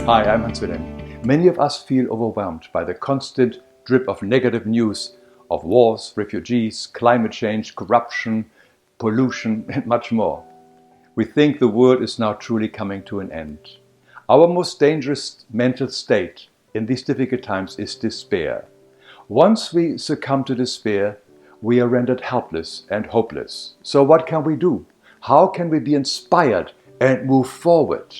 Hi, I'm Wilhelm. Many of us feel overwhelmed by the constant drip of negative news of wars, refugees, climate change, corruption, pollution, and much more. We think the world is now truly coming to an end. Our most dangerous mental state in these difficult times is despair. Once we succumb to despair, we are rendered helpless and hopeless. So what can we do? How can we be inspired and move forward?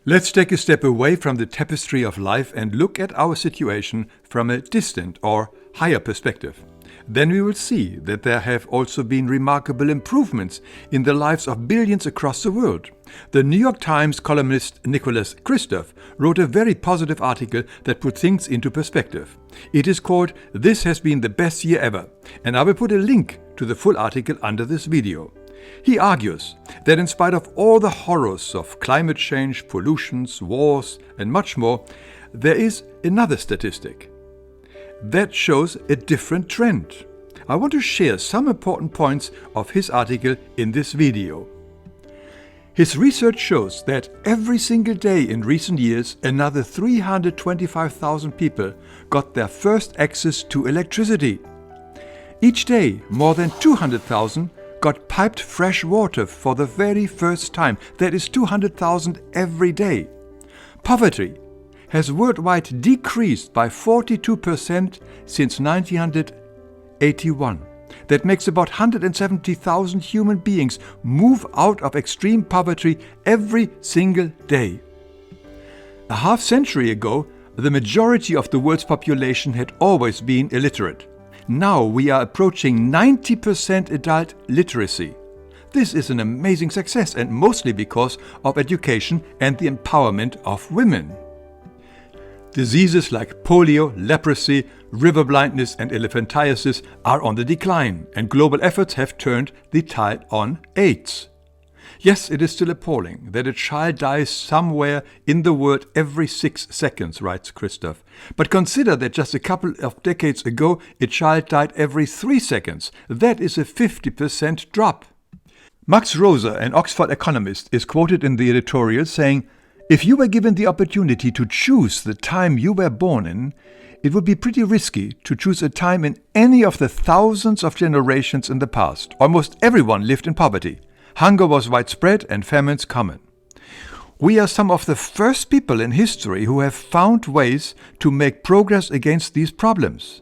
Let's take a step away from the tapestry of life and look at our situation from a distant or higher perspective. Then we will see that there have also been remarkable improvements in the lives of billions across the world. The New York Times columnist Nicholas Kristof wrote a very positive article that put things into perspective. It is called "This Has Been the Best Year Ever," and I will put a link to the full article under this video. He argues that in spite of all the horrors of climate change, pollutions, wars, and much more, there is another statistic that shows a different trend. I want to share some important points of his article in this video. His research shows that every single day in recent years, another 325,000 people got their first access to electricity. Each day, more than 200,000 got piped fresh water for the very first time. That is 200,000 every day. Poverty has worldwide decreased by 42% since 1981. That makes about 170,000 human beings move out of extreme poverty every single day. A half century ago, the majority of the world's population had always been illiterate. Now we are approaching 90% adult literacy. This is an amazing success, and mostly because of education and the empowerment of women. Diseases like polio, leprosy, river blindness and elephantiasis are on the decline, and global efforts have turned the tide on AIDS. Yes, it is still appalling that a child dies somewhere in the world every 6 seconds, writes Kristof. But consider that just a couple of decades ago, a child died every 3 seconds. That is a 50% drop. Max Roser, an Oxford economist, is quoted in the editorial saying, "If you were given the opportunity to choose the time you were born in, it would be pretty risky to choose a time in any of the thousands of generations in the past. Almost everyone lived in poverty. Hunger was widespread and famines common. We are some of the first people in history who have found ways to make progress against these problems.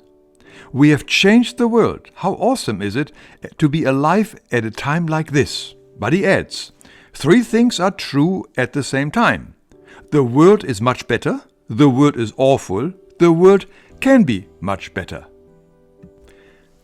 We have changed the world. How awesome is it to be alive at a time like this?" But he adds, 3 things are true at the same time. The world is much better, the world is awful, the world can be much better.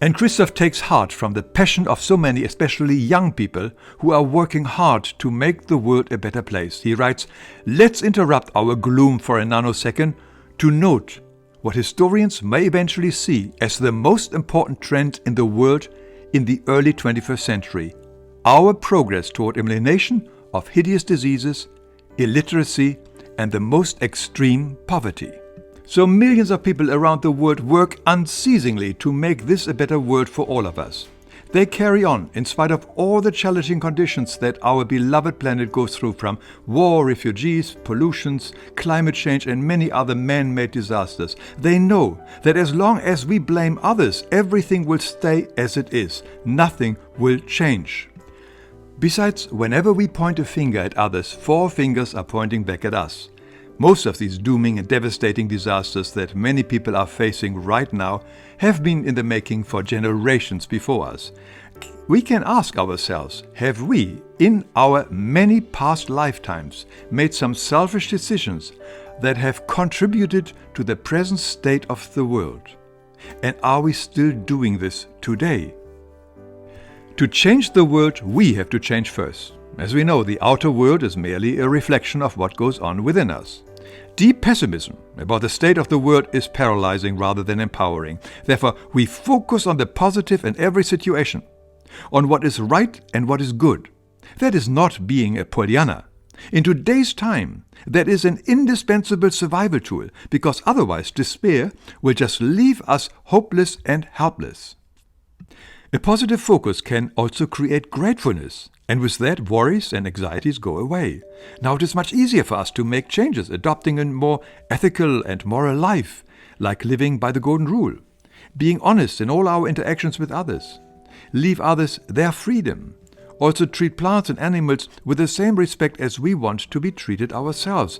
And Kristof takes heart from the passion of so many, especially young people, who are working hard to make the world a better place. He writes, "Let's interrupt our gloom for a nanosecond to note what historians may eventually see as the most important trend in the world in the early 21st century. Our progress toward elimination of hideous diseases, illiteracy, and the most extreme poverty." So millions of people around the world work unceasingly to make this a better world for all of us. They carry on in spite of all the challenging conditions that our beloved planet goes through, from war, refugees, pollutions, climate change, and many other man-made disasters. They know that as long as we blame others, everything will stay as it is. Nothing will change. Besides, whenever we point a finger at others, 4 fingers are pointing back at us. Most of these dooming and devastating disasters that many people are facing right now have been in the making for generations before us. We can ask ourselves, have we, in our many past lifetimes, made some selfish decisions that have contributed to the present state of the world? And are we still doing this today? To change the world, we have to change first. As we know, the outer world is merely a reflection of what goes on within us. Deep pessimism about the state of the world is paralyzing rather than empowering. Therefore, we focus on the positive in every situation, on what is right and what is good. That is not being a Pollyanna. In today's time, that is an indispensable survival tool, because otherwise despair will just leave us hopeless and helpless. A positive focus can also create gratefulness, and with that worries and anxieties go away. Now it is much easier for us to make changes, adopting a more ethical and moral life, like living by the golden rule, being honest in all our interactions with others, leave others their freedom, also treat plants and animals with the same respect as we want to be treated ourselves,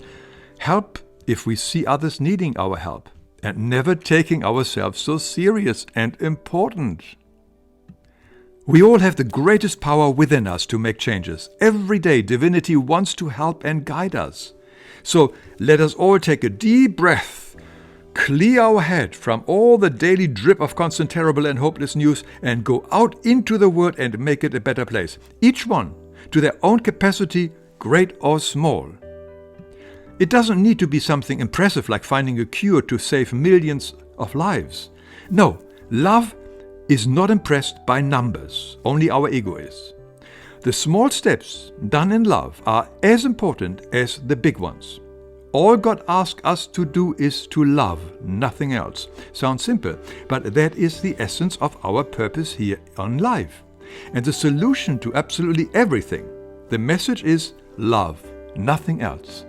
help if we see others needing our help, and never taking ourselves so serious and important. We all have the greatest power within us to make changes. Every day divinity wants to help and guide us. So let us all take a deep breath, clear our head from all the daily drip of constant terrible and hopeless news, and go out into the world and make it a better place. Each one to their own capacity, great or small. It doesn't need to be something impressive like finding a cure to save millions of lives. No, love is not impressed by numbers, only our ego is. The small steps done in love are as important as the big ones. All God asks us to do is to love, nothing else. Sounds simple, but that is the essence of our purpose here on life. And the solution to absolutely everything. The message is love, nothing else.